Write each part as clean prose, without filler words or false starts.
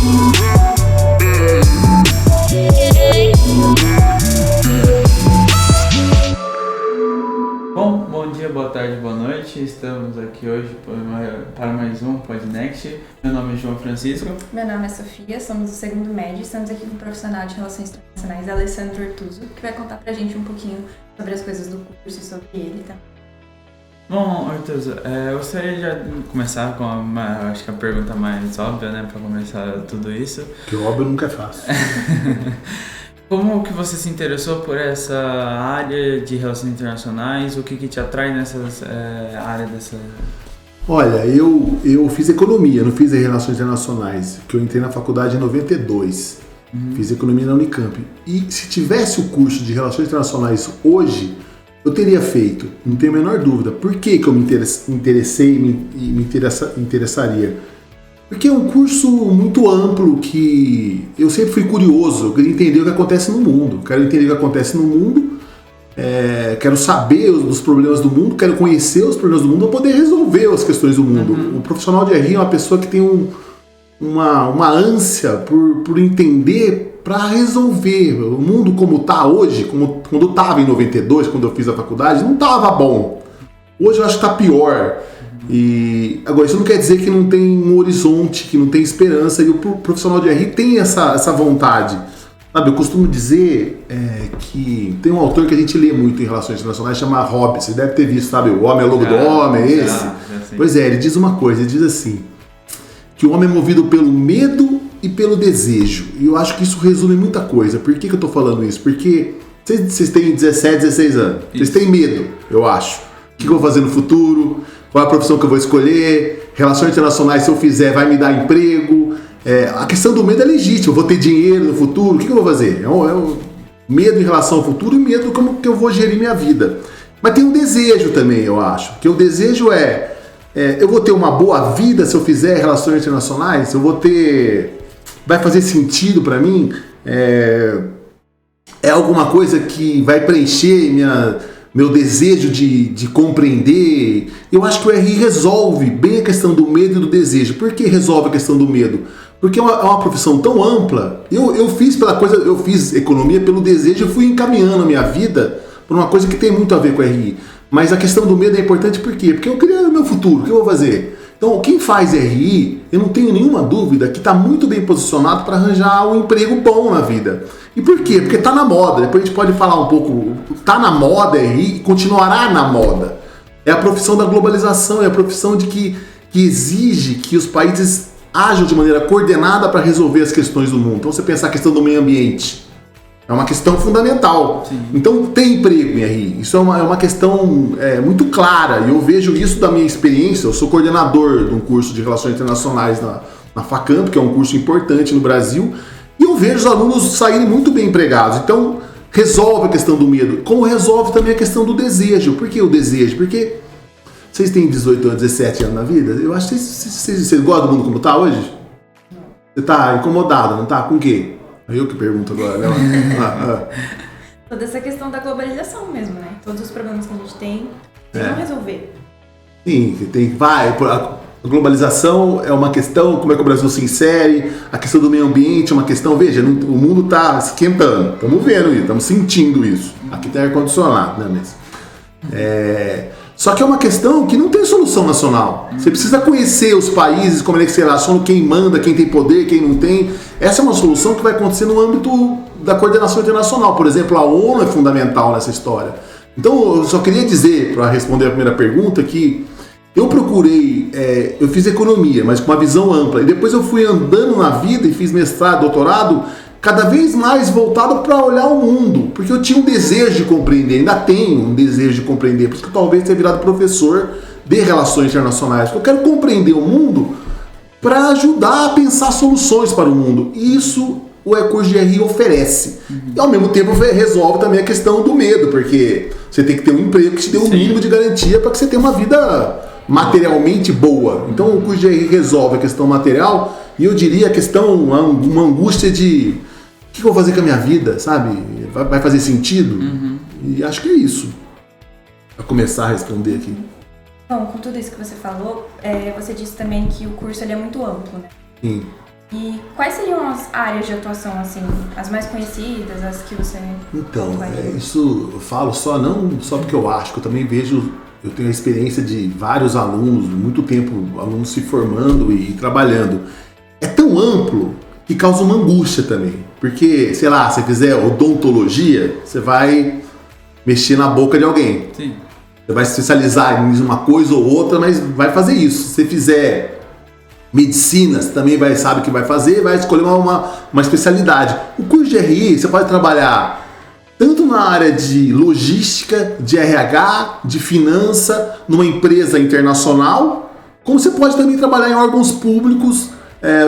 Bom dia, boa tarde, boa noite. Estamos aqui hoje para mais um Podnext. Meu nome é João Francisco. Meu nome é Sofia, somos do segundo médio e estamos aqui com o profissional de Relações Internacionais, Alessandro Ortuzzo, que vai contar pra gente um pouquinho sobre as coisas do curso e sobre ele também. Bom, Ortuzzo, eu gostaria de começar com acho que a pergunta mais óbvia, né, para começar tudo isso. Que óbvio nunca é fácil. Como que você se interessou por essa área de relações internacionais? O que te atrai nessa área dessa... Olha, eu fiz economia, não fiz relações internacionais, porque eu entrei na faculdade em 92. Fiz economia na Unicamp. E se tivesse o curso de relações internacionais hoje, eu teria feito, não tenho a menor dúvida. Por que eu me interessei e me interessaria? Porque é um curso muito amplo que eu sempre fui curioso, eu queria entender o que acontece no mundo. Quero entender o que acontece no mundo, quero saber dos problemas do mundo, quero conhecer os problemas do mundo para poder resolver as questões do mundo. O profissional de RI é uma pessoa que tem uma ânsia por entender para resolver. O mundo como está hoje, quando estava em 92, quando eu fiz a faculdade, não estava bom. Hoje eu acho que está pior. E agora, isso não quer dizer que não tem um horizonte, que não tem esperança, e o profissional de RI tem essa vontade. Sabe, eu costumo dizer que tem um autor que a gente lê muito em relações internacionais, chama Hobbes, você deve ter visto, sabe, O Homem é Lobo do Homem, é esse? Já, pois é, ele diz uma coisa, ele diz assim, que o homem é movido pelo medo e pelo desejo, e eu acho que isso resume muita coisa. Por que eu tô falando isso? Porque vocês têm 17, 16 anos, vocês têm medo, eu acho. O que eu vou fazer no futuro? Qual é a profissão que eu vou escolher? Relações internacionais, se eu fizer, vai me dar emprego? A questão do medo é legítima. Eu vou ter dinheiro no futuro? O que eu vou fazer? É um medo em relação ao futuro e medo como que eu vou gerir minha vida. Mas tem um desejo também, eu acho. Que o desejo eu vou ter uma boa vida se eu fizer relações internacionais? Vai fazer sentido para mim? É alguma coisa que vai preencher meu desejo de compreender? Eu acho que o RI resolve bem a questão do medo e do desejo. Por que resolve a questão do medo? Porque é uma profissão tão ampla. Eu fiz economia pelo desejo, eu fui encaminhando a minha vida por uma coisa que tem muito a ver com o RI. Mas a questão do medo é importante por quê? Porque eu queria o meu futuro, o que eu vou fazer? Então, quem faz RI, eu não tenho nenhuma dúvida que está muito bem posicionado para arranjar um emprego bom na vida. E por quê? Porque está na moda. Depois a gente pode falar um pouco. Está na moda RI e continuará na moda. É a profissão da globalização, é a profissão que exige que os países ajam de maneira coordenada para resolver as questões do mundo. Então, você pensar a questão do meio ambiente. É uma questão fundamental. Sim. Então, tem emprego em RI. Isso é uma questão muito clara. E eu vejo isso da minha experiência. Eu sou coordenador de um curso de Relações Internacionais na Facamp, que é um curso importante no Brasil. E eu vejo os alunos saírem muito bem empregados. Então, resolve a questão do medo. Como resolve também a questão do desejo. Por que o desejo? Porque vocês têm 18 anos, 17 anos na vida. Eu acho que vocês gostam do mundo como está hoje? Você está incomodado, não está? Com o quê? É eu que pergunto agora, né? Toda essa questão da globalização mesmo, né? Todos os problemas que a gente tem, vão resolver. Sim, a globalização é uma questão, como é que o Brasil se insere, a questão do meio ambiente é uma questão, veja, o mundo está esquentando, estamos vendo isso, estamos sentindo isso. Aqui tem ar-condicionado, né, mesmo? Só que é uma questão que não tem solução nacional. Você precisa conhecer os países, como é que se relaciona, quem manda, quem tem poder, quem não tem. Essa é uma solução que vai acontecer no âmbito da coordenação internacional. Por exemplo, a ONU é fundamental nessa história. Então, eu só queria dizer, para responder a primeira pergunta, que eu procurei, eu fiz economia, mas com uma visão ampla. E depois eu fui andando na vida e fiz mestrado, doutorado, cada vez mais voltado para olhar o mundo, porque eu tinha um desejo de compreender, ainda tenho um desejo de compreender, por isso que talvez tenha virado professor de relações internacionais, porque eu quero compreender o mundo para ajudar a pensar soluções para o mundo, e isso o curso de RI oferece. E ao mesmo tempo resolve também a questão do medo, porque você tem que ter um emprego que te dê um mínimo de garantia para que você tenha uma vida materialmente boa. Então o curso de RI resolve a questão material, e eu diria a questão, uma angústia de o que eu vou fazer com a minha vida, sabe? Vai fazer sentido? E acho que é isso. Para começar a responder aqui. Bom, com tudo isso que você falou, você disse também que o curso ele é muito amplo, né? Sim. E quais seriam as áreas de atuação, assim, as mais conhecidas, as que você... Então, isso eu falo não só porque eu acho, que eu também vejo, eu tenho a experiência de vários alunos, muito tempo, alunos se formando e trabalhando. É tão amplo que causa uma angústia também. Porque, sei lá, se você fizer odontologia, você vai mexer na boca de alguém. Sim. Você vai se especializar em uma coisa ou outra, mas vai fazer isso. Se você fizer medicina, você também sabe o que vai fazer, vai escolher uma especialidade. O curso de RI, você pode trabalhar tanto na área de logística, de RH, de finança, numa empresa internacional, como você pode também trabalhar em órgãos públicos,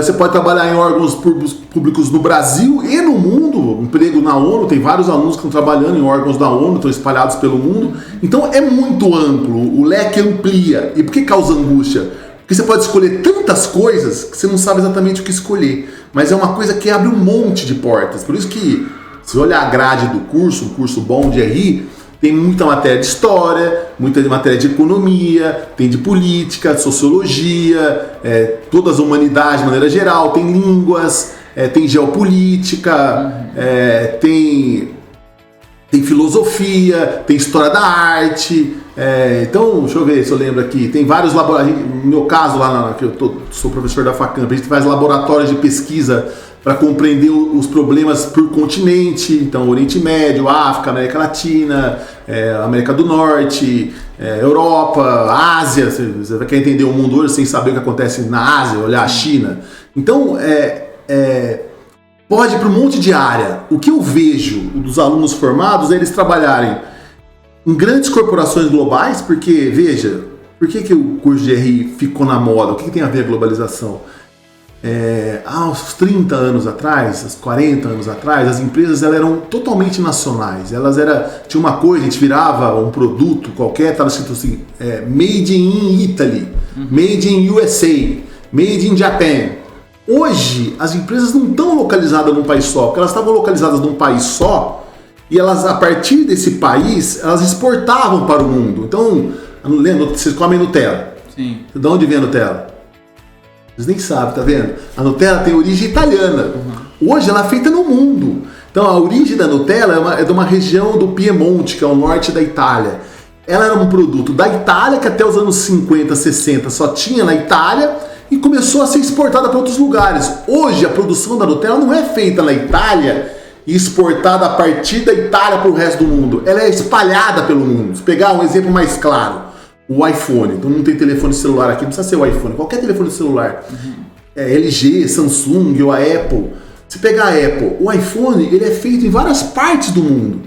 você pode trabalhar em órgãos públicos no Brasil e no mundo, emprego na ONU, tem vários alunos que estão trabalhando em órgãos da ONU, estão espalhados pelo mundo, então é muito amplo, o leque amplia. E por que causa angústia? Porque você pode escolher tantas coisas que você não sabe exatamente o que escolher. Mas é uma coisa que abre um monte de portas. Por isso que, se olhar a grade do curso, um curso bom de RI, tem muita matéria de história, muita matéria de economia, tem de política, sociologia, todas as humanidades de maneira geral, tem línguas, tem geopolítica, tem filosofia, tem história da arte. Então, deixa eu ver se eu lembro aqui. Tem vários laboratórios. No meu caso, que eu sou professor da Facamp, a gente faz laboratórios de pesquisa para compreender os problemas por continente. Então, Oriente Médio, África, América Latina, América do Norte, Europa, Ásia. Você quer entender o mundo hoje sem saber o que acontece na Ásia, olhar a China. Então, pode ir para um monte de área. O que eu vejo dos alunos formados é eles trabalharem em grandes corporações globais, porque, veja, por que o curso de RI ficou na moda? O que tem a ver a globalização? Há uns 30 anos atrás, uns 40 anos atrás, as empresas eram totalmente nacionais. Tinha uma coisa, a gente virava um produto qualquer, estava escrito assim, Made in Italy, Made in USA, Made in Japan. Hoje, as empresas não estão localizadas num país só, porque elas estavam localizadas num país só, e elas, a partir desse país, elas exportavam para o mundo. Então, lembra, vocês comem Nutella. Sim. De onde vem a Nutella? Vocês nem sabem, tá vendo? A Nutella tem origem italiana. Hoje ela é feita no mundo. Então a origem da Nutella é de uma região do Piemonte, que é o norte da Itália. Ela era um produto da Itália, que até os anos 50, 60 só tinha na Itália, e começou a ser exportada para outros lugares. Hoje a produção da Nutella não é feita na Itália e exportada a partir da Itália para o resto do mundo. Ela é espalhada pelo mundo. Se pegar um exemplo mais claro, o iPhone. Então não tem telefone celular aqui, não precisa ser o iPhone, qualquer telefone celular. LG, Samsung ou a Apple. Se pegar a Apple, o iPhone ele é feito em várias partes do mundo.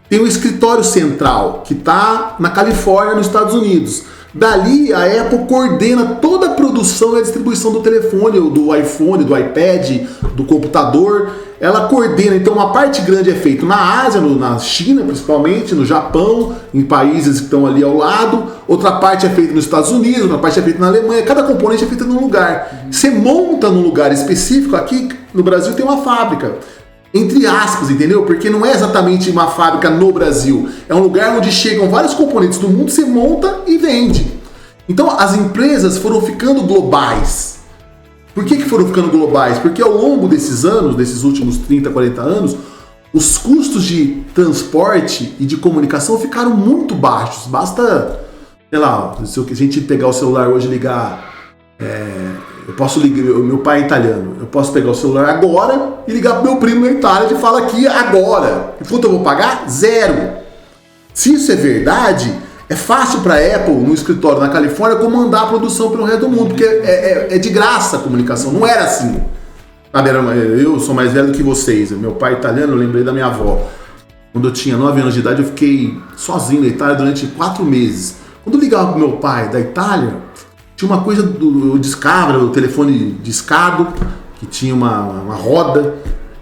Tem um escritório central que está na Califórnia, nos Estados Unidos. Dali a Apple coordena toda a produção e a distribuição do telefone, do iPhone, do iPad, do computador. Ela coordena, então uma parte grande é feita na Ásia, na China principalmente, no Japão, em países que estão ali ao lado. Outra parte é feita nos Estados Unidos, outra parte é feita na Alemanha. Cada componente é feita num lugar. Você monta num lugar específico. Aqui no Brasil tem uma fábrica, entre aspas, entendeu? Porque não é exatamente uma fábrica no Brasil. É um lugar onde chegam vários componentes do mundo, você monta e vende. Então as empresas foram ficando globais. Por que foram ficando globais? Porque ao longo desses anos, desses últimos 30, 40 anos, os custos de transporte e de comunicação ficaram muito baixos. Basta, sei lá, se a gente pegar o celular hoje e ligar... eu posso ligar, meu pai é italiano, eu posso pegar o celular agora e ligar pro meu primo na Itália e falar aqui agora. E quanto eu vou pagar? 0. Se isso é verdade, é fácil para a Apple, no escritório na Califórnia, comandar a produção pelo resto do mundo, porque é de graça a comunicação, não era assim. Eu sou mais velho do que vocês, meu pai é italiano, eu lembrei da minha avó. Quando eu tinha 9 anos de idade, eu fiquei sozinho na Itália durante 4 meses. Quando eu ligava pro meu pai da Itália, tinha uma coisa do discava, o telefone discado, que tinha uma roda,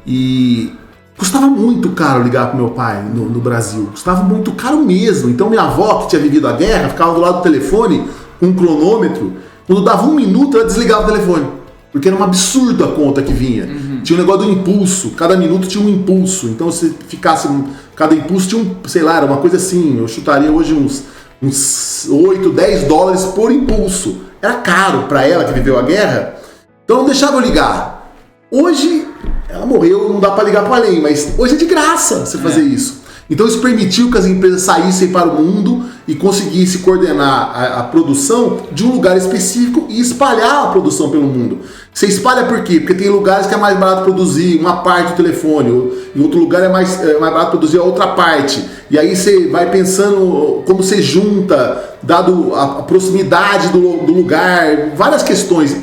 e custava muito caro ligar pro meu pai no Brasil, custava muito caro mesmo. Então minha avó, que tinha vivido a guerra, ficava do lado do telefone com um cronômetro, quando dava 1 minuto ela desligava o telefone, porque era um absurdo a conta que vinha. Tinha um negócio do impulso, cada minuto tinha um impulso, então se ficasse, cada impulso tinha sei lá, era uma coisa assim, eu chutaria hoje uns 8, 10 dólares por impulso. Era caro para ela que viveu a guerra, então não deixava eu ligar. Hoje, ela morreu, não dá para ligar para o além, mas hoje é de graça você fazer isso. Então isso permitiu que as empresas saíssem para o mundo e conseguissem coordenar a produção de um lugar específico e espalhar a produção pelo mundo. Você espalha por quê? Porque tem lugares que é mais barato produzir uma parte do telefone, em outro lugar é mais barato produzir a outra parte. E aí você vai pensando como você junta, dado a proximidade do lugar, várias questões.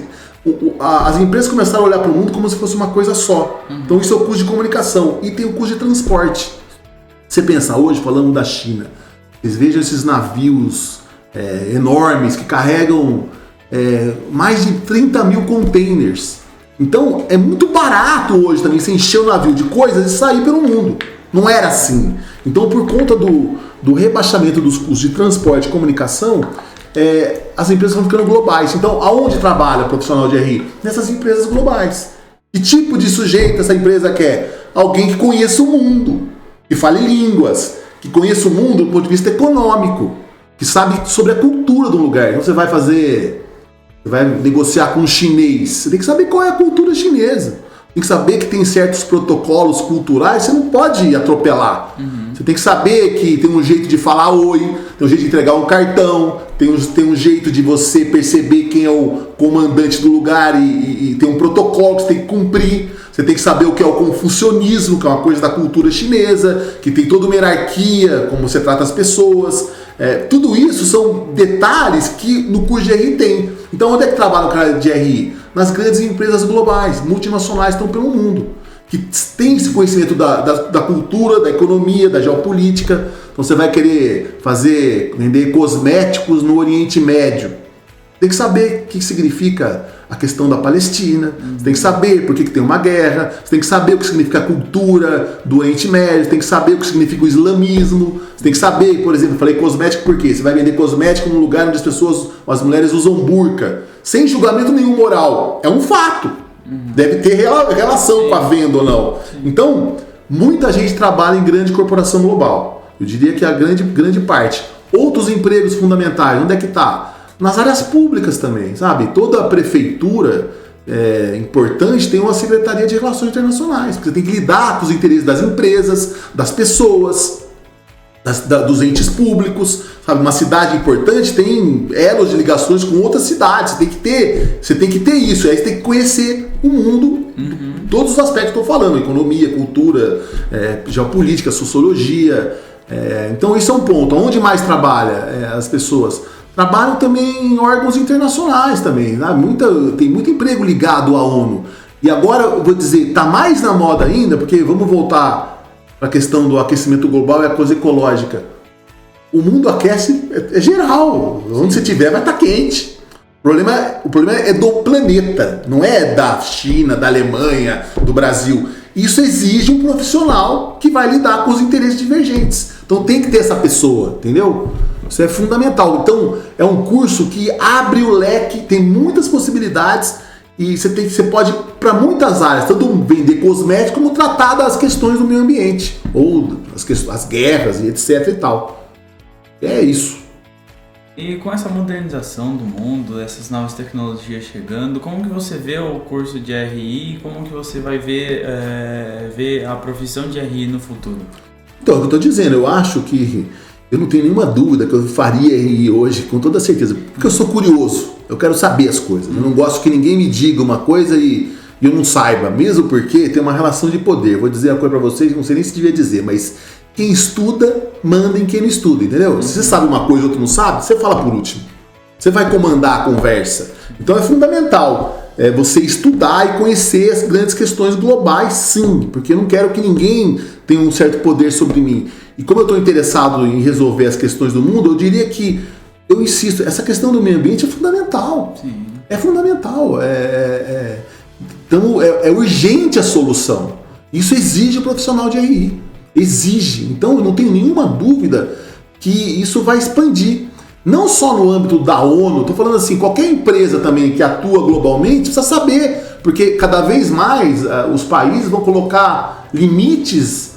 As empresas começaram a olhar para o mundo como se fosse uma coisa só. Então isso é o custo de comunicação e tem o custo de transporte. Você pensa hoje, falando da China, vocês vejam esses navios enormes que carregam mais de 30 mil containers. Então é muito barato hoje também você encher o navio de coisas e sair pelo mundo. Não era assim. Então por conta do rebaixamento dos custos de transporte e comunicação, as empresas vão ficando globais. Então aonde trabalha o profissional de RI? Nessas empresas globais. Que tipo de sujeito essa empresa quer? Alguém que conheça o mundo, que fale línguas, que conheça o mundo do ponto de vista econômico, que sabe sobre a cultura do lugar. Então você vai negociar com um chinês, você tem que saber qual é a cultura chinesa. Tem que saber que tem certos protocolos culturais, você não pode atropelar. Você tem que saber que tem um jeito de falar oi, tem um jeito de entregar um cartão, tem um jeito de você perceber quem é o comandante do lugar e tem um protocolo que você tem que cumprir. Você tem que saber o que é o confucionismo, que é uma coisa da cultura chinesa, que tem toda uma hierarquia, como você trata as pessoas. Tudo isso são detalhes que no curso de RI tem. Então onde é que trabalha o cara de RI? Nas grandes empresas globais, multinacionais, estão pelo mundo, que tem esse conhecimento da cultura, da economia, da geopolítica. Então você vai querer vender cosméticos no Oriente Médio. Tem que saber o que significa a questão da Palestina, você tem que saber por que tem uma guerra, você tem que saber o que significa a cultura do Oriente Médio, você tem que saber o que significa o islamismo, você tem que saber, por exemplo, eu falei cosmético por quê? Você vai vender cosmético num lugar onde as mulheres usam burca, sem julgamento nenhum moral, é um fato, deve ter relação com a venda ou não. Então, muita gente trabalha em grande corporação global, eu diria que a grande parte. Outros empregos fundamentais, onde é que está? Nas áreas públicas também, sabe? Toda a prefeitura importante tem uma secretaria de relações internacionais, porque você tem que lidar com os interesses das empresas, das pessoas, dos entes públicos, sabe? Uma cidade importante tem elos de ligações com outras cidades, você tem que ter isso, aí você tem que conhecer o mundo, todos os aspectos que eu estou falando, economia, cultura, geopolítica, sociologia. Então isso é um ponto. Onde mais trabalha as pessoas? Trabalham também em órgãos internacionais também, né? Tem muito emprego ligado à ONU. E agora, eu vou dizer, está mais na moda ainda, porque vamos voltar para a questão do aquecimento global e a coisa ecológica. O mundo aquece, é geral, onde você estiver vai estar quente. O problema é do planeta, não é da China, da Alemanha, do Brasil. Isso exige um profissional que vai lidar com os interesses divergentes. Então tem que ter essa pessoa, entendeu? Isso é fundamental. Então, é um curso que abre o leque, tem muitas possibilidades e você pode ir para muitas áreas, tanto vender cosméticos como tratar das questões do meio ambiente, ou as guerras e etc e tal. É isso. E com essa modernização do mundo, essas novas tecnologias chegando, como que você vê o curso de RI e como que você vai ver a profissão de RI no futuro? Então, é o que eu estou dizendo, eu acho que eu não tenho nenhuma dúvida que eu faria RI hoje, com toda certeza, porque eu sou curioso, eu quero saber as coisas, eu não gosto que ninguém me diga uma coisa e eu não saiba, mesmo porque tem uma relação de poder. Vou dizer uma coisa para vocês, não sei nem se devia dizer, mas quem estuda, manda em quem não estuda, entendeu? Se você sabe uma coisa e outro não sabe, você fala por último, você vai comandar a conversa. Então é fundamental você estudar e conhecer as grandes questões globais, sim, porque eu não quero que ninguém tenha um certo poder sobre mim. E como eu estou interessado em resolver as questões do mundo, eu diria que, eu insisto, essa questão do meio ambiente é fundamental. Sim. É fundamental. Então é urgente a solução. Isso exige o profissional de RI. Exige. Então eu não tenho nenhuma dúvida que isso vai expandir. Não só no âmbito da ONU, estou falando assim, qualquer empresa também que atua globalmente precisa saber, porque cada vez mais os países vão colocar limites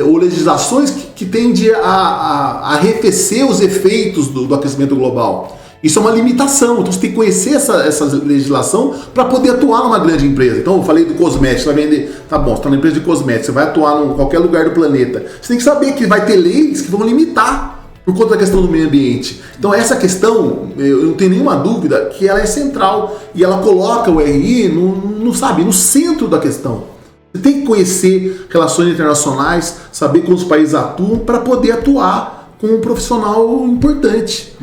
ou legislações que tendem a arrefecer os efeitos do aquecimento global. Isso é uma limitação, então você tem que conhecer essa legislação para poder atuar numa grande empresa. Então eu falei do cosmético, você vai vender, tá bom, você está numa empresa de cosméticos, você vai atuar em qualquer lugar do planeta. Você tem que saber que vai ter leis que vão limitar por conta da questão do meio ambiente. Então essa questão, eu não tenho nenhuma dúvida que ela é central e ela coloca o RI no centro da questão. Você tem que conhecer relações internacionais, saber como os países atuam para poder atuar como um profissional importante.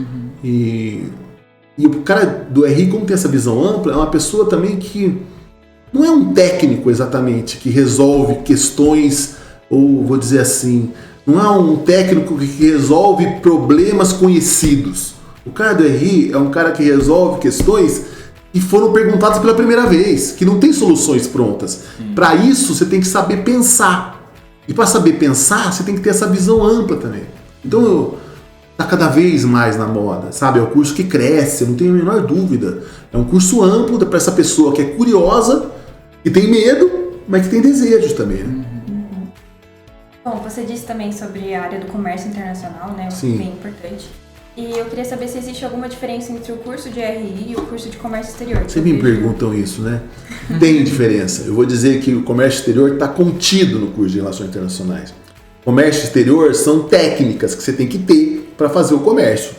E o cara do RI, como tem essa visão ampla, é uma pessoa também que não é um técnico exatamente, que resolve questões, ou vou dizer assim, não é um técnico que resolve problemas conhecidos. O cara do RI é um cara que resolve questões que foram perguntadas pela primeira vez, que não tem soluções prontas. Para isso, você tem que saber pensar. E para saber pensar, você tem que ter essa visão ampla também. Então, está cada vez mais na moda, sabe? É um curso que cresce, eu não tenho a menor dúvida. É um curso amplo para essa pessoa que é curiosa, que tem medo, mas que tem desejos também, né? Bom, você disse também sobre a área do comércio internacional, né? Sim. Bem importante. E eu queria saber se existe alguma diferença entre o curso de RI e o curso de comércio exterior. Vocês me perguntam isso, né? Tem diferença. Eu vou dizer que o comércio exterior está contido no curso de Relações Internacionais. Comércio exterior são técnicas que você tem que ter para fazer o comércio.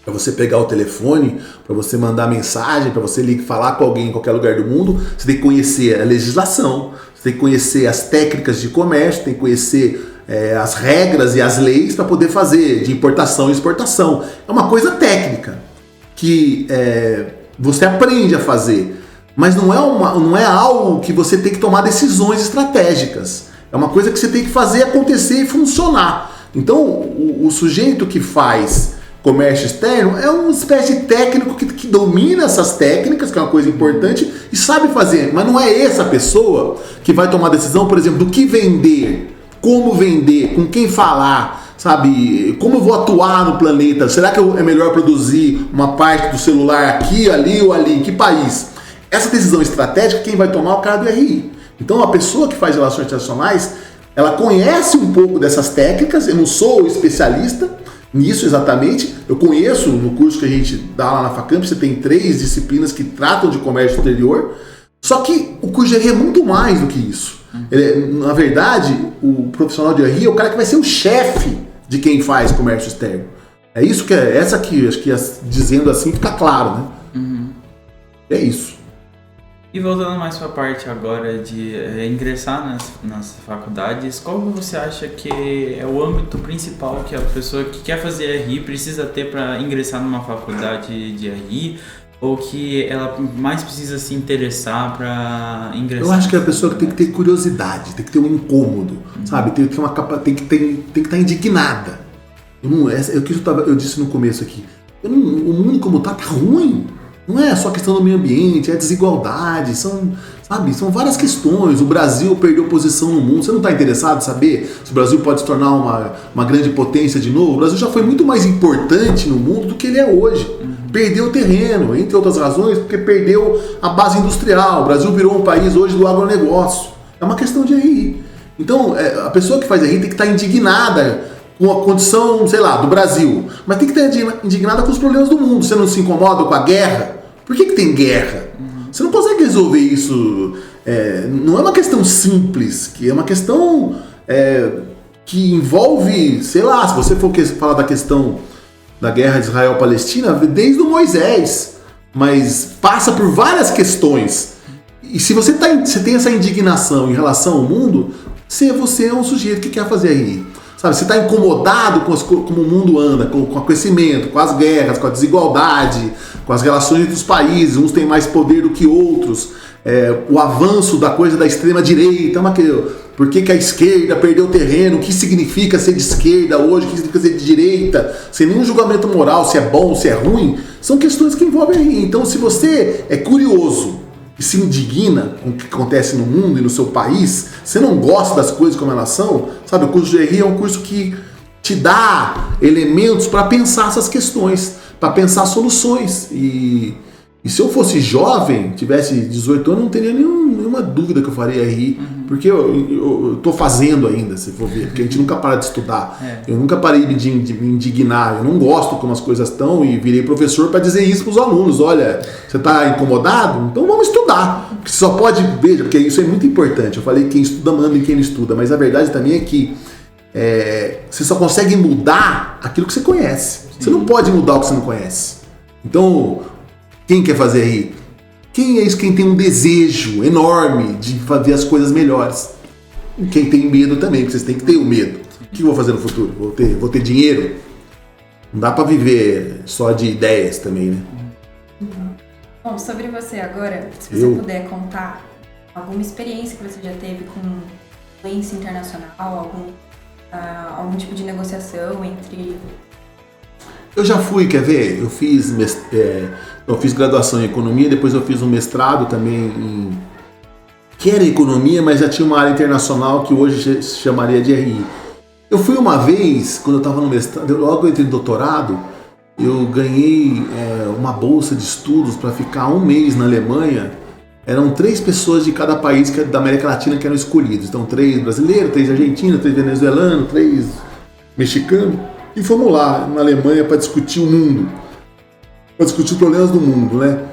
Para você pegar o telefone, para você mandar mensagem, para você falar com alguém em qualquer lugar do mundo, você tem que conhecer a legislação, você tem que conhecer as técnicas de comércio, tem que conhecer as regras e as leis para poder fazer de importação e exportação. É uma coisa técnica que você aprende a fazer, mas não é algo que você tem que tomar decisões estratégicas. É uma coisa que você tem que fazer acontecer e funcionar. Então, o sujeito que faz comércio externo é uma espécie de técnico que domina essas técnicas, que é uma coisa importante, e sabe fazer. Mas não é essa pessoa que vai tomar decisão, por exemplo, do que vender, como vender, com quem falar, sabe? Como eu vou atuar no planeta? Será que é melhor produzir uma parte do celular aqui, ali ou ali? Em que país? Essa decisão estratégica, quem vai tomar é o cara do RI. Então, a pessoa que faz relações internacionais, ela conhece um pouco dessas técnicas. Eu não sou especialista nisso exatamente. Eu conheço, no curso que a gente dá lá na Facamp, você tem 3 disciplinas que tratam de comércio exterior. Só que o curso de RI é muito mais do que isso. Na verdade, o profissional de RI é o cara que vai ser o chefe de quem faz comércio externo. É isso que essa aqui, acho que dizendo assim fica claro, né? É isso. E voltando mais para a parte agora de ingressar nas faculdades, qual que você acha que é o âmbito principal que a pessoa que quer fazer RI precisa ter para ingressar numa faculdade de RI, ou que ela mais precisa se interessar para ingressar? Eu acho que é a pessoa que tem que ter curiosidade, tem que ter um incômodo, sabe? Tem que estar indignada. Eu disse no começo aqui, o mundo como tá ruim. Não é só questão do meio ambiente, é desigualdade, são várias questões. O Brasil perdeu posição no mundo. Você não está interessado em saber se o Brasil pode se tornar uma grande potência de novo? O Brasil já foi muito mais importante no mundo do que ele é hoje. Perdeu terreno, entre outras razões, porque perdeu a base industrial. O Brasil virou um país hoje do agronegócio. É uma questão de RI. Então, a pessoa que faz RI tem que estar indignada com a condição, sei lá, do Brasil, mas tem que estar indignada com os problemas do mundo. Você não se incomoda com a guerra? Por que tem guerra? Você não consegue resolver isso. Não é uma questão simples, que é uma questão que envolve, sei lá, se você for falar da questão da guerra de Israel-Palestina, desde o Moisés, mas passa por várias questões. E se você tem essa indignação em relação ao mundo, você é um sujeito que quer fazer RI. Sabe, você está incomodado como o mundo anda, com o aquecimento, com as guerras, com a desigualdade, com as relações entre os países, uns têm mais poder do que outros, o avanço da coisa da extrema-direita, por que a esquerda perdeu terreno, o que significa ser de esquerda hoje, o que significa ser de direita, sem nenhum julgamento moral, se é bom, se é ruim, são questões que envolvem RI. Então, se você é curioso e se indigna com o que acontece no mundo e no seu país, você não gosta das coisas como elas são, sabe? O curso de RI é um curso que te dá elementos para pensar essas questões, para pensar soluções. E E se eu fosse jovem, tivesse 18 anos, não teria nenhuma dúvida que eu faria RI, porque eu tô fazendo ainda, se for ver, porque a gente nunca para de estudar. Eu nunca parei de me indignar, eu não gosto como as coisas estão e virei professor para dizer isso para os alunos. Olha, você está incomodado? Então vamos estudar. Porque você só pode, veja, porque isso é muito importante. Eu falei que quem estuda manda e quem não estuda, mas a verdade também é que você só consegue mudar aquilo que você conhece. Você não pode mudar o que você não conhece. Então, quem quer fazer RI? Quem é isso? Quem tem um desejo enorme de fazer as coisas melhores. Quem tem medo também, porque vocês têm que ter o medo. O que eu vou fazer no futuro? Vou ter dinheiro? Não dá para viver só de ideias também, né? Bom, sobre você agora, se você puder contar alguma experiência que você já teve com influência internacional, algum tipo de negociação entre... Eu já fui, quer ver? Eu fiz graduação em economia, depois eu fiz um mestrado também que era economia, mas já tinha uma área internacional que hoje se chamaria de RI. Eu fui uma vez, quando eu estava no mestrado, logo entrei no doutorado, eu ganhei uma bolsa de estudos para ficar um mês na Alemanha. Eram 3 pessoas de cada país da América Latina que eram escolhidos. Então 3 brasileiros, 3 argentinos, 3 venezuelanos, 3 mexicanos. E fomos lá na Alemanha para discutir o mundo, para discutir os problemas do mundo, né?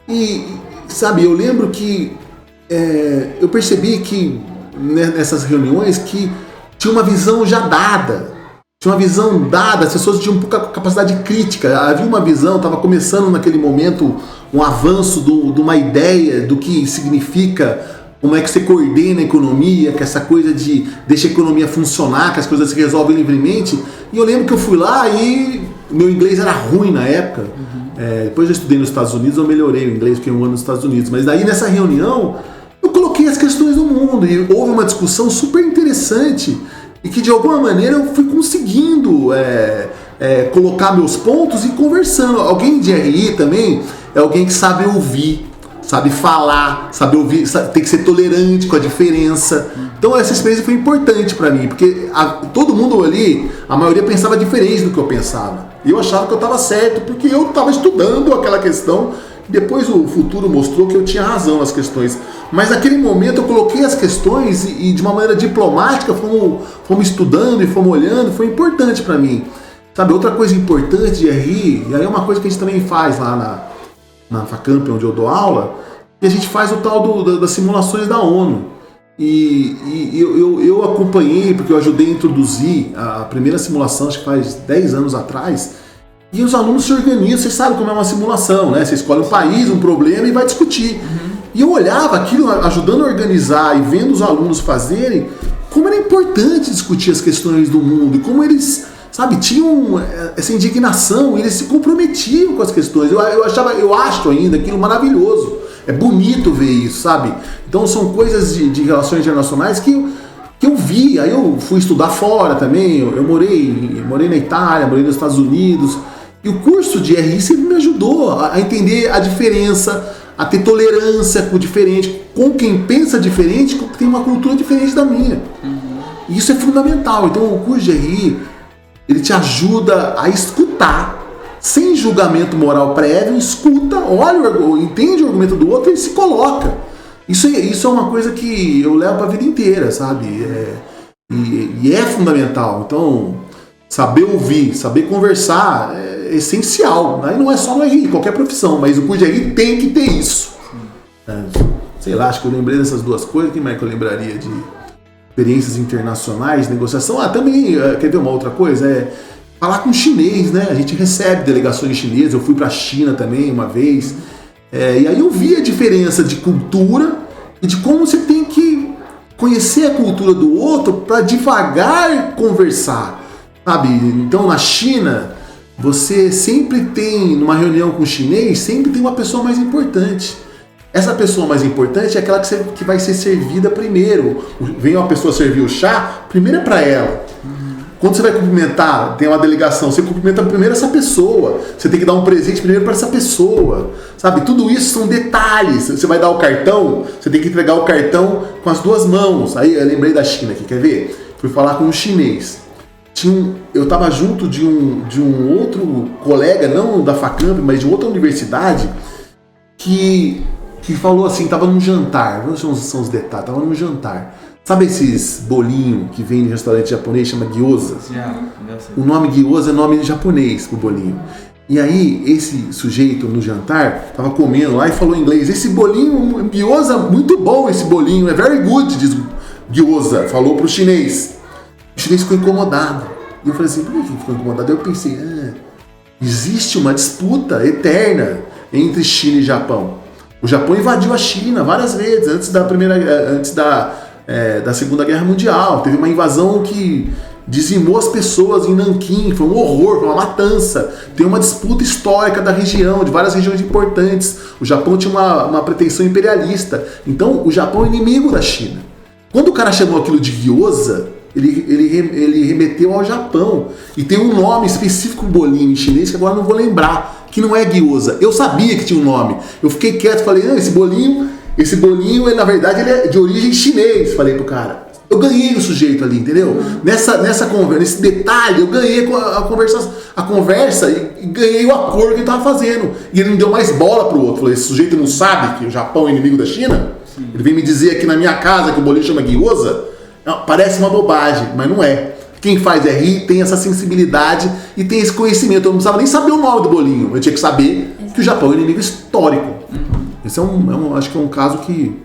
E, sabe, eu lembro que eu percebi que nessas reuniões que tinha uma visão já dada. Tinha uma visão dada, as pessoas tinham pouca capacidade crítica. Havia uma visão, estava começando naquele momento um avanço de uma ideia do que significa, como é que você coordena a economia, que essa coisa de deixa a economia funcionar, que as coisas se resolvem livremente. E eu lembro que eu fui lá e meu inglês era ruim na época. Depois eu estudei nos Estados Unidos, eu melhorei o inglês, fiquei um ano nos Estados Unidos. Mas daí nessa reunião eu coloquei as questões do mundo e houve uma discussão super interessante e que de alguma maneira eu fui conseguindo colocar meus pontos e conversando. Alguém de RI também é alguém que sabe ouvir, sabe falar, sabe ouvir, tem que ser tolerante com a diferença. Então essa experiência foi importante para mim, porque todo mundo ali, a maioria pensava diferente do que eu pensava. E eu achava que eu estava certo, porque eu estava estudando aquela questão. Depois o futuro mostrou que eu tinha razão nas questões. Mas naquele momento eu coloquei as questões e de uma maneira diplomática fomos estudando e fomos olhando, foi importante para mim. Sabe, outra coisa importante de RI, e aí é uma coisa que a gente também faz lá na Facamp, onde eu dou aula, e a gente faz o tal das simulações da ONU. E eu acompanhei, porque eu ajudei a introduzir a primeira simulação, acho que faz 10 anos atrás, e os alunos se organizam, vocês sabem como é uma simulação, né? Você escolhe um país, um problema e vai discutir. E eu olhava aquilo, ajudando a organizar e vendo os alunos fazerem, como era importante discutir as questões do mundo, e como eles, sabe, tinham essa indignação, eles se comprometiam com as questões. Eu acho ainda aquilo maravilhoso. É bonito ver isso, sabe? Então são coisas de relações internacionais que eu vi. Aí eu fui estudar fora também, eu morei na Itália, morei nos Estados Unidos. E o curso de RI sempre me ajudou a entender a diferença, a ter tolerância com o diferente, com quem pensa diferente, com quem tem uma cultura diferente da minha. E isso é fundamental. Então o curso de RI, ele te ajuda a escutar, sem julgamento moral prévio, escuta, olha, entende o argumento do outro e se coloca. Isso é uma coisa que eu levo para a vida inteira, sabe? E é fundamental. Então, saber ouvir, saber conversar é essencial. Aí não é só no RI, qualquer profissão, mas o curso de RI tem que ter isso. Sei lá, acho que eu lembrei dessas duas coisas. O que mais que eu lembraria de experiências internacionais, negociação? Também, quer ver uma outra coisa? Falar com chinês, né? A gente recebe delegações chinesas, eu fui para a China também uma vez, e aí eu vi a diferença de cultura e de como você tem que conhecer a cultura do outro para devagar conversar, sabe? Então na China, você sempre tem, numa reunião com o chinês, sempre tem uma pessoa mais importante. Essa pessoa mais importante é aquela que vai ser servida primeiro. Vem uma pessoa servir o chá, primeiro é para ela. Quando você vai cumprimentar, tem uma delegação, você cumprimenta primeiro essa pessoa. Você tem que dar um presente primeiro para essa pessoa. Sabe? Tudo isso são detalhes. Você vai dar o cartão, você tem que entregar o cartão com as duas mãos. Aí eu lembrei da China aqui, quer ver? Fui falar com um chinês. Eu estava junto de um outro colega, não da Facamp, mas de outra universidade. que falou assim, tava num jantar, vamos ver se são os detalhes, tava num jantar. Sabe esses bolinhos que vem em restaurante japonês, chama gyoza? O nome gyoza é nome japonês pro bolinho. E aí, esse sujeito no jantar tava comendo lá e falou em inglês, esse bolinho, gyoza, muito bom esse bolinho, é very good, diz gyoza, falou pro chinês. O chinês ficou incomodado. E eu falei assim, por que ele ficou incomodado? Aí eu pensei, existe uma disputa eterna entre China e Japão. O Japão invadiu a China várias vezes, antes da Segunda Guerra Mundial. Teve uma invasão que dizimou as pessoas em Nanquim, foi um horror, foi uma matança. Tem uma disputa histórica da região, de várias regiões importantes. O Japão tinha uma pretensão imperialista. Então, o Japão é inimigo da China. Quando o cara chamou aquilo de gyoza, ele remeteu ao Japão. E tem um nome específico do bolinho em chinês que agora não vou lembrar, que não é gyoza. Eu sabia que tinha um nome. Eu fiquei quieto e falei, esse bolinho, ele, na verdade, ele é de origem chinês. Falei pro cara. Eu ganhei o sujeito ali, entendeu? Nessa conversa, nesse detalhe, eu ganhei a conversa e ganhei o acordo que ele tava fazendo. E ele não deu mais bola pro outro. Falei, esse sujeito não sabe que o Japão é inimigo da China? Sim. Ele vem me dizer aqui na minha casa que o bolinho chama gyoza? Parece uma bobagem, mas não é. Quem faz RI tem essa sensibilidade e tem esse conhecimento. Eu não precisava nem saber o nome do bolinho. Eu tinha que saber que o Japão é inimigo histórico. Esse acho que é um caso que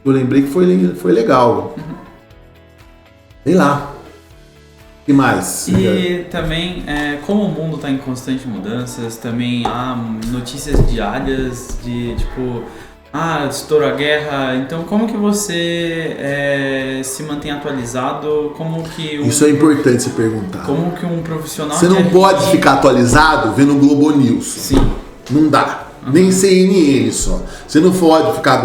eu lembrei que foi legal. Sei lá. O que mais? E também, como o mundo está em constantes mudanças, também há notícias diárias de tipo, estourou a guerra. Então, como que você se mantém atualizado? Isso é importante você perguntar. Como que um profissional... Você não pode ficar atualizado vendo o Globo News. Sim. Não dá. Nem CNN só. Você não pode ficar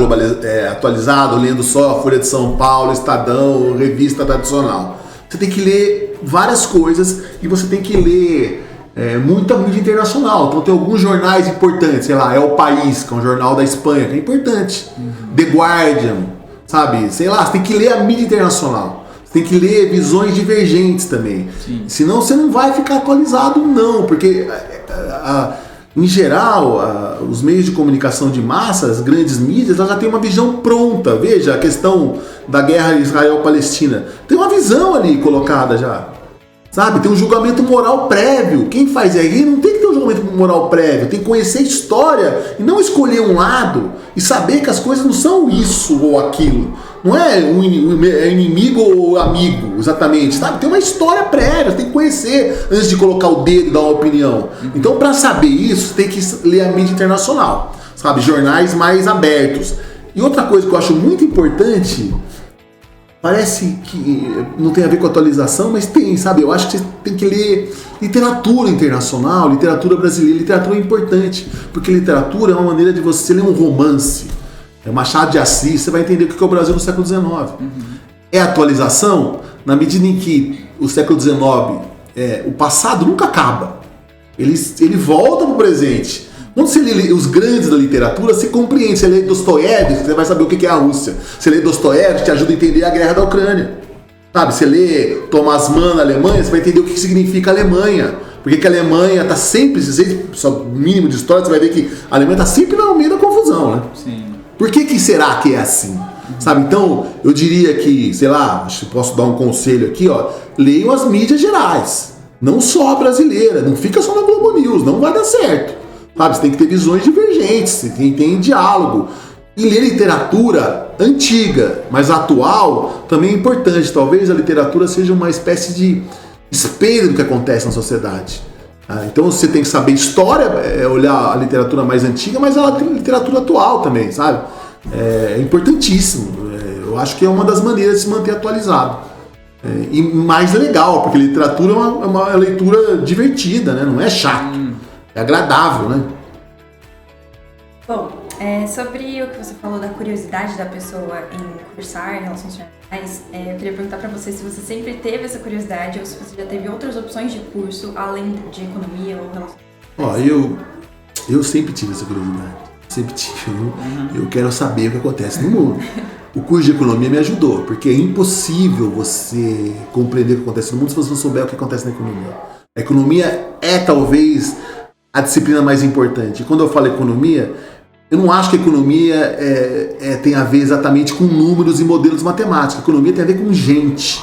atualizado lendo só a Folha de São Paulo, Estadão, revista tradicional. Você tem que ler várias coisas e você tem que ler muita mídia internacional. Então tem alguns jornais importantes, sei lá, O País, que é um jornal da Espanha, que é importante. The Guardian, sabe? Sei lá, você tem que ler a mídia internacional. Você tem que ler visões divergentes também. Sim. Senão você não vai ficar atualizado, não, porque... Em geral, os meios de comunicação de massa, as grandes mídias, elas já têm uma visão pronta. Veja a questão da guerra Israel-Palestina. Tem uma visão ali colocada já. Sabe? Tem um julgamento moral prévio. Quem faz RI não tem que ter um julgamento moral prévio. Tem que conhecer a história e não escolher um lado e saber que as coisas não são isso ou aquilo. Não é inimigo ou amigo, exatamente, sabe? Tem uma história prévia, tem que conhecer antes de colocar o dedo e dar uma opinião. Então, para saber isso, tem que ler a mídia internacional, sabe? Jornais mais abertos. E outra coisa que eu acho muito importante, parece que não tem a ver com atualização, mas tem, sabe? Eu acho que você tem que ler literatura internacional, literatura brasileira. Literatura é importante, porque literatura é uma maneira de você ler um romance. Machado de Assis, você vai entender o que é o Brasil no século XIX. É atualização na medida em que o século XIX, o passado nunca acaba. Ele volta para o presente. Quando você lê os grandes da literatura, você compreende. Você lê Dostoiévski, você vai saber o que é a Rússia. Você lê Dostoiévski, te ajuda a entender a guerra da Ucrânia. Sabe? Você lê Thomas Mann na Alemanha, você vai entender o que significa a Alemanha. Porque que a Alemanha está sempre, se você só mínimo de história, você vai ver que a Alemanha está sempre no meio da confusão, né? Sim. Por que será que é assim? Sabe? Então, eu diria que, sei lá, acho que posso dar um conselho aqui, leiam as mídias gerais, não só a brasileira, não fica só na Globo News, não vai dar certo. Sabe? Você tem que ter visões divergentes, você tem que ter diálogo. E ler literatura antiga, mas atual, também é importante. Talvez a literatura seja uma espécie de espelho do que acontece na sociedade. Então você tem que saber história, olhar a literatura mais antiga, mas a literatura atual também, sabe? É importantíssimo. Eu acho que é uma das maneiras de se manter atualizado. E mais legal, porque literatura é uma leitura divertida, né? Não é chato, é agradável, né? Bom, sobre o que você falou da curiosidade da pessoa em cursar relações internacionais, eu queria perguntar para você se você sempre teve essa curiosidade ou se você já teve outras opções de curso além de economia ou relações. Eu sempre tive essa curiosidade. Sempre tive. Eu quero saber o que acontece no mundo. O curso de economia me ajudou, porque é impossível você compreender o que acontece no mundo se você não souber o que acontece na economia. A economia é talvez a disciplina mais importante. E quando eu falo economia, Eu não acho que a economia tem a ver exatamente com números e modelos matemáticos. A economia tem a ver com gente.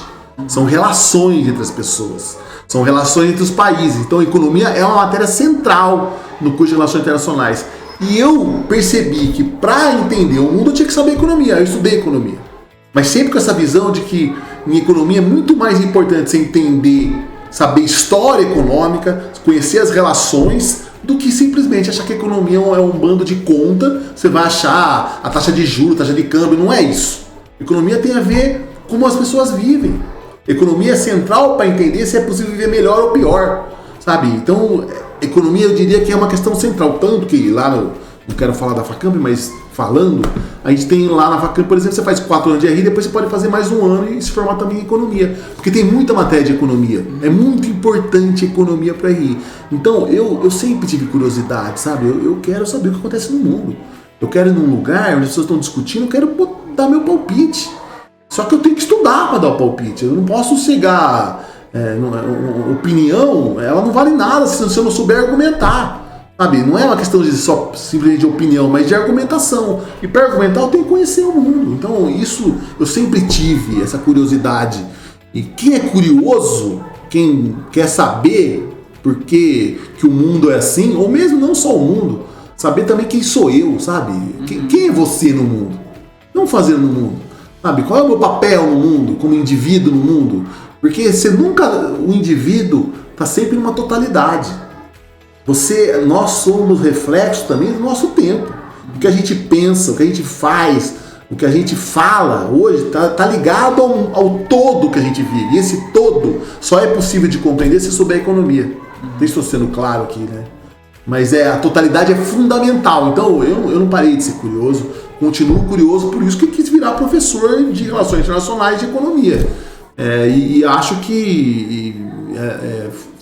São relações entre as pessoas. São relações entre os países. Então a economia é uma matéria central no curso de Relações Internacionais. E eu percebi que para entender o mundo eu tinha que saber economia. Eu estudei economia. Mas sempre com essa visão de que em economia é muito mais importante você entender, saber história econômica, conhecer as relações, do que simplesmente achar que a economia é um bando de conta, você vai achar a taxa de juros, a taxa de câmbio, não é isso. Economia tem a ver com como as pessoas vivem. Economia é central para entender se é possível viver melhor ou pior, sabe? Então, economia eu diria que é uma questão central, tanto que lá não quero falar da Facamp, mas falando, a gente tem lá na Facamp, por exemplo, você faz 4 anos de RI, depois você pode fazer mais 1 ano e se formar também em economia, porque tem muita matéria de economia, é muito importante a economia para RI. Então, eu sempre tive curiosidade, sabe? Eu quero saber o que acontece no mundo. Eu quero ir num lugar onde as pessoas estão discutindo, eu quero dar meu palpite. Só que eu tenho que estudar para dar o palpite, eu não posso chegar... opinião, ela não vale nada se eu não souber argumentar. Sabe? Não é uma questão de só simplesmente de opinião, mas de argumentação. E para argumentar eu tenho que conhecer o mundo. Então isso eu sempre tive, essa curiosidade. E quem é curioso, quem quer saber por que o mundo é assim, ou mesmo não só o mundo, saber também quem sou eu, sabe? Quem é você no mundo? Não fazer no mundo. Sabe? Qual é o meu papel no mundo, como indivíduo no mundo? Porque o indivíduo está sempre numa totalidade. Nós somos reflexo também do nosso tempo. O que a gente pensa, o que a gente faz, o que a gente fala hoje está ligado ao todo que a gente vive. E esse todo só é possível de compreender se souber a economia. Não sei se estou sendo claro aqui, né? Mas a totalidade é fundamental. Então eu não parei de ser curioso, continuo curioso, por isso que eu quis virar professor de Relações Internacionais de Economia. E acho que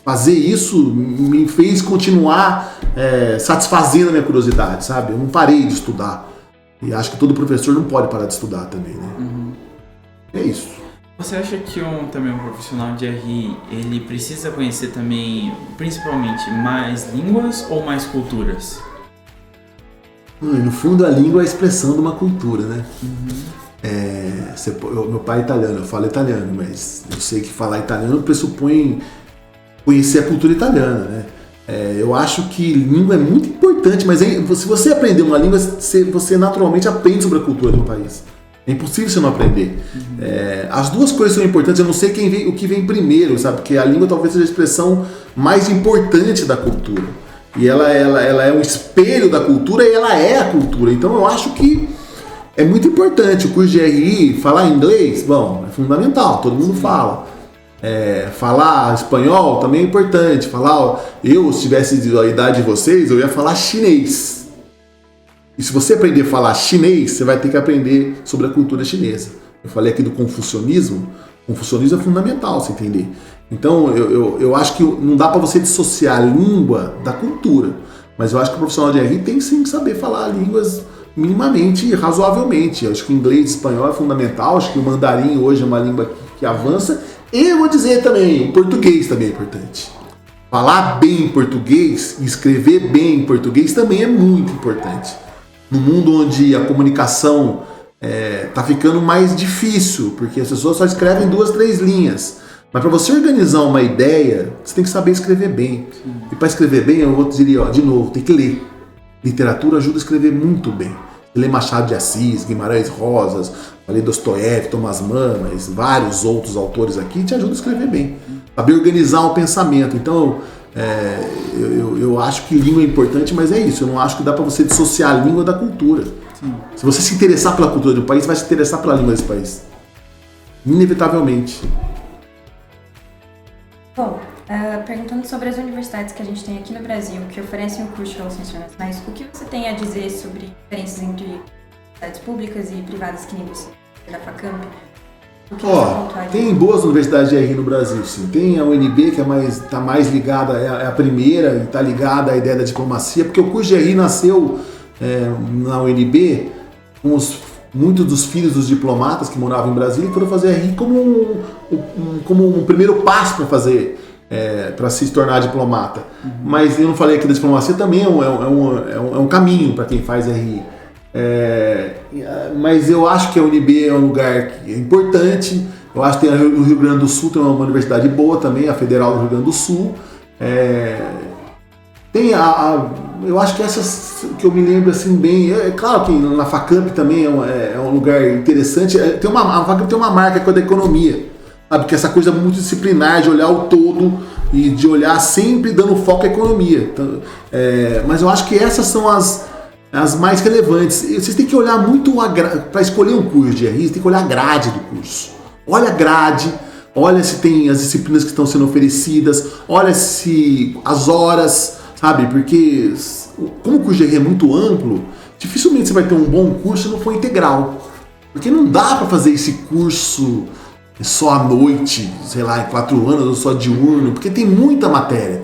fazer isso me fez continuar satisfazendo a minha curiosidade, sabe? Eu não parei de estudar. E acho que todo professor não pode parar de estudar também, né? Uhum. É isso. Você acha que também um profissional de RI, ele precisa conhecer também, principalmente, mais línguas ou mais culturas? No fundo, a língua é a expressão de uma cultura, né? Uhum. Meu pai é italiano, eu falo italiano, mas eu sei que falar italiano pressupõe conhecer a cultura italiana, né? Eu acho que língua é muito importante, mas se você aprender uma língua, você naturalmente aprende sobre a cultura do país. É impossível você não aprender. Uhum. As duas coisas são importantes, eu não sei o que vem primeiro, sabe? Porque a língua talvez seja a expressão mais importante da cultura. E ela é um espelho da cultura e ela é a cultura. Então eu acho que é muito importante o curso de RI, falar inglês, bom, é fundamental, todo mundo fala. Falar espanhol também é importante. Se tivesse a idade de vocês, eu ia falar chinês. E se você aprender a falar chinês, você vai ter que aprender sobre a cultura chinesa. Eu falei aqui do confucionismo. O confucionismo é fundamental, você entender. Então, eu acho que não dá para você dissociar a língua da cultura. Mas eu acho que o profissional de RI tem sim que saber falar línguas minimamente, razoavelmente. Eu acho que o inglês e o espanhol é fundamental. Acho que o mandarim hoje é uma língua que avança. E eu vou dizer também, o português também é importante. Falar bem em português e escrever bem em português também é muito importante. No mundo onde a comunicação está ficando mais difícil, porque as pessoas só escrevem 2, 3 linhas. Mas para você organizar uma ideia, você tem que saber escrever bem. Sim. E para escrever bem, eu vou dizer, de novo, tem que ler. Literatura ajuda a escrever muito bem. Ler Machado de Assis, Guimarães Rosas, falei Dostoiévski, Thomas Mann, mas vários outros autores aqui te ajudam a escrever bem. Saber organizar um pensamento. Então, eu acho que língua é importante, mas é isso. Eu não acho que dá para você dissociar a língua da cultura. Sim. Se você se interessar pela cultura do país, você vai se interessar pela língua desse país. Inevitavelmente. Bom, perguntando sobre as universidades que a gente tem aqui no Brasil, que oferecem o curso de Relações Internacionais, o que você tem a dizer sobre diferenças entre universidades públicas e privadas que nem você, da Facamp? Tem boas universidades de RI no Brasil, sim. Tem a UNB, que está mais ligada, é a primeira, e está ligada à ideia da diplomacia, porque o curso de RI nasceu na UNB com muitos dos filhos dos diplomatas que moravam em Brasília e foram fazer RI como um primeiro passo para fazer para se tornar diplomata. Mas eu não falei aqui da diplomacia, também é um caminho para quem faz RI. Mas eu acho que a UNB é um lugar que é importante. Eu acho que o Rio Grande do Sul tem uma universidade boa também, a Federal do Rio Grande do Sul. Eu acho que essas que eu me lembro assim bem. É claro que na Facamp também é um lugar interessante. A Facamp tem uma marca que é da economia, sabe? Que essa coisa muito disciplinar de olhar o todo e de olhar sempre dando foco à economia. Então, mas eu acho que essas são as mais relevantes. Vocês têm que olhar muito para escolher um curso de RI, você tem que olhar a grade do curso. Olha a grade, olha se tem as disciplinas que estão sendo oferecidas, olha se as horas, sabe? Porque como o curso de RI é muito amplo, dificilmente você vai ter um bom curso se não for integral. Porque não dá para fazer esse curso só à noite, sei lá, em 4 anos, ou só diurno, porque tem muita matéria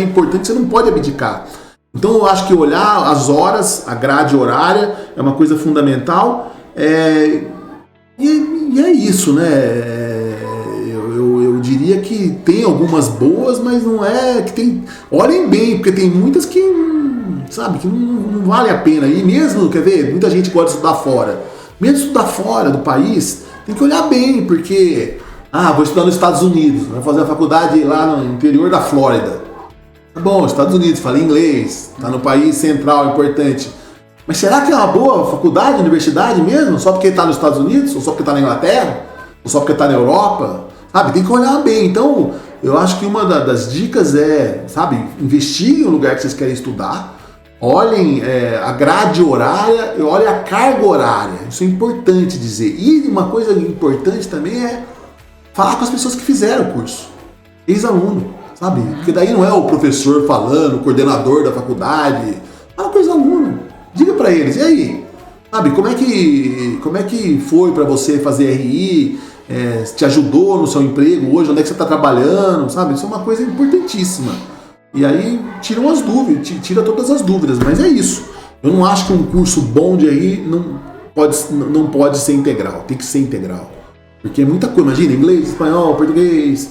importante que você não pode abdicar. Então eu acho que olhar as horas, a grade horária é uma coisa fundamental. E é isso, né? Eu diria que tem algumas boas, mas não é que tem... Olhem bem, porque tem muitas que, sabe, que não vale a pena. E mesmo, quer ver, muita gente gosta de estudar fora. Mesmo estudar fora do país, tem que olhar bem, porque... vou estudar nos Estados Unidos, vou fazer a faculdade lá no interior da Flórida. Tá bom, Estados Unidos, fala inglês, tá no país central, importante. Mas será que é uma boa faculdade, universidade mesmo? Só porque está nos Estados Unidos? Ou só porque está na Inglaterra? Ou só porque está na Europa? Sabe, tem que olhar bem. Então, eu acho que uma das dicas é, sabe, investiguem o lugar que vocês querem estudar, olhem a grade horária e olhem a carga horária. Isso é importante dizer. E uma coisa importante também é falar com as pessoas que fizeram o curso. Ex-aluno, sabe? Porque daí não é o professor falando, o coordenador da faculdade. Fala com o ex-aluno. Diga pra eles, e aí? Sabe, como é que foi pra você fazer RI? Te ajudou no seu emprego hoje? Onde é que você tá trabalhando? Sabe, isso é uma coisa importantíssima. E aí tiram as dúvidas, tira todas as dúvidas, mas é isso. Eu não acho que um curso bom de RI não pode ser integral, tem que ser integral. Porque é muita coisa, imagina, inglês, espanhol, português,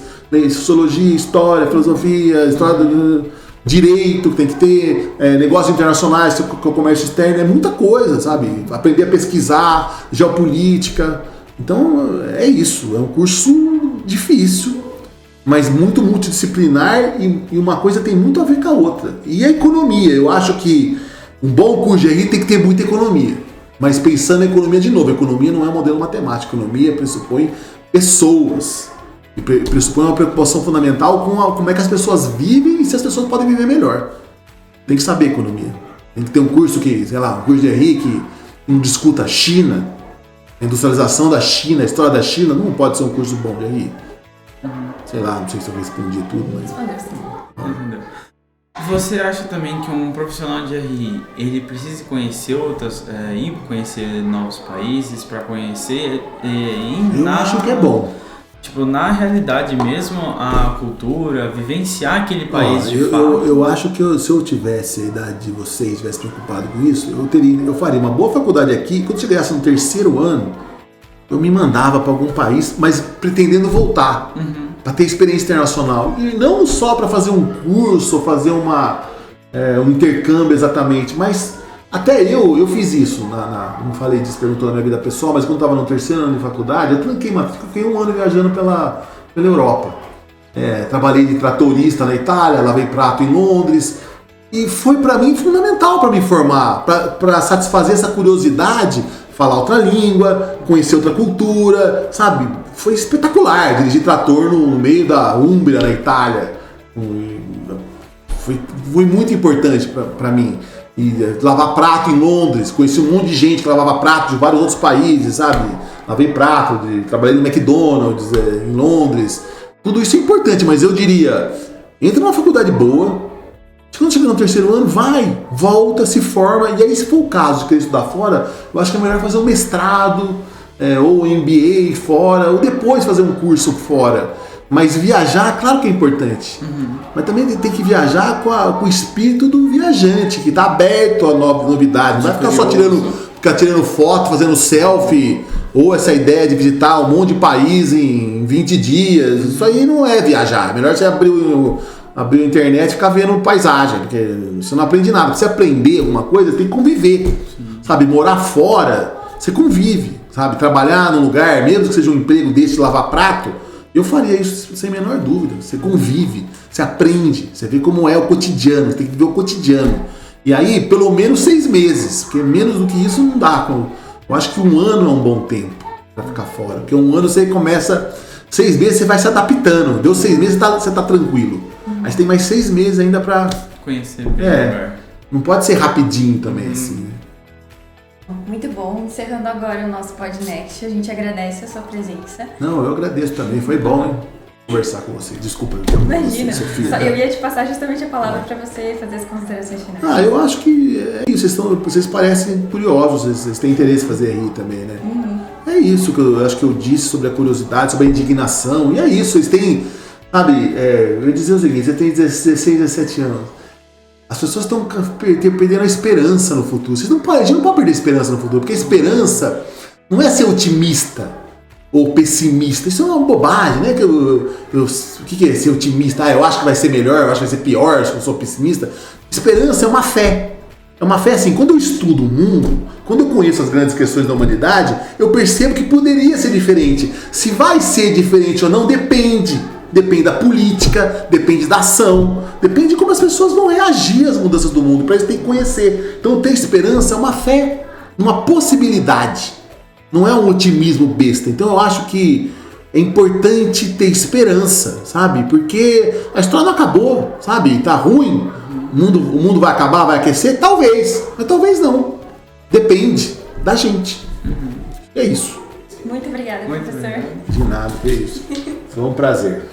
sociologia, história, filosofia, história do... direito que tem que ter, negócios internacionais, comércio externo, é muita coisa, sabe? Aprender a pesquisar, geopolítica. Então é isso, é um curso difícil, mas muito multidisciplinar e uma coisa tem muito a ver com a outra. E a economia, eu acho que um bom curso de RI tem que ter muita economia. Mas pensando na economia de novo, a economia não é um modelo matemático, a economia pressupõe pessoas. E pressupõe uma preocupação fundamental com como é que as pessoas vivem e se as pessoas podem viver melhor. Tem que saber economia. Tem que ter um curso um curso de RI que não discuta a China, a industrialização da China, a história da China, não pode ser um curso bom de RI. Sei lá, não sei se eu respondi tudo, mas... Entendeu. Você acha também que um profissional de RI, ele precisa conhecer ir conhecer novos países para conhecer Eu acho que é bom. Tipo, na realidade mesmo, a cultura, vivenciar aquele país de fato. Eu acho que se eu tivesse a idade de vocês, tivesse preocupado com isso, eu faria uma boa faculdade aqui. Quando chegasse no 3º ano, eu me mandava para algum país, mas pretendendo voltar, para ter experiência internacional. E não só para fazer um curso, ou fazer um intercâmbio exatamente, mas até eu fiz isso. Não falei disso, perguntou na minha vida pessoal, mas quando eu estava no 3º ano de faculdade, eu tranquei, fiquei 1 ano viajando pela Europa. Trabalhei de tratorista na Itália, lavei prato em Londres, e foi para mim fundamental para me formar, para satisfazer essa curiosidade, falar outra língua, conhecer outra cultura, sabe? Foi espetacular dirigir trator no meio da Úmbria, na Itália. Foi muito importante para mim. E lavar prato em Londres, conheci um monte de gente que lavava prato de vários outros países, sabe? Lavei prato, trabalhei no McDonald's em Londres. Tudo isso é importante, mas eu diria, entra numa faculdade boa, quando chega no 3º ano, volta, se forma, e aí se for o caso de querer estudar fora, eu acho que é melhor fazer um mestrado, ou MBA fora, ou depois fazer um curso fora. Mas viajar, claro que é importante, mas também tem que viajar com o espírito do viajante, que está aberto a novidades, não vai ficar só tirando foto, fazendo selfie, Ou essa ideia de visitar um monte de país em 20 dias. Isso aí não é viajar. É melhor você abrir a internet e ficar vendo paisagem, porque você não aprende nada. Pra você aprender alguma coisa, tem que conviver. Sabe, morar fora, você convive. Sabe, trabalhar num lugar, mesmo que seja um emprego desse de lavar prato, eu faria isso sem a menor dúvida. Você convive, você aprende, você vê como é o cotidiano, você tem que ver o cotidiano. E aí, pelo menos 6 meses, porque menos do que isso não dá. Eu acho que 1 ano é um bom tempo pra ficar fora, porque 1 ano você começa, 6 meses você vai se adaptando, deu 6 meses você tá tranquilo. Aí você tem mais 6 meses ainda pra conhecer bem melhor. Não pode ser rapidinho também, assim, né? Muito bom. Encerrando agora o nosso Podnext, a gente agradece a sua presença. Não, eu agradeço também, foi bom, hein? Conversar com você. Desculpa. Imagina. Eu ia te passar justamente a palavra para você fazer as considerações finais. Eu acho que é isso. Vocês parecem curiosos, vocês têm interesse em fazer RI também, né? É isso que eu acho que eu disse sobre a curiosidade, sobre a indignação. E é isso, vocês têm, sabe, eu ia dizer o seguinte, você tem 16, 17 anos. As pessoas estão perdendo a esperança no futuro. A gente não pode perder a esperança no futuro, porque a esperança não é ser otimista ou pessimista. Isso é uma bobagem, né? O que é ser otimista? Eu acho que vai ser melhor, eu acho que vai ser pior se eu sou pessimista. Esperança é uma fé. É uma fé assim, quando eu estudo o mundo, quando eu conheço as grandes questões da humanidade, eu percebo que poderia ser diferente. Se vai ser diferente ou não, depende. Depende da política, depende da ação, depende de como as pessoas vão reagir às mudanças do mundo. Para isso tem que conhecer. Então ter esperança é uma fé, uma possibilidade. Não é um otimismo besta. Então eu acho que é importante ter esperança, sabe? Porque a história não acabou, sabe? Tá ruim, o mundo vai acabar, vai aquecer? Talvez, mas talvez não. Depende da gente. É isso. Muito obrigada, professor. De nada, é isso. Foi um prazer.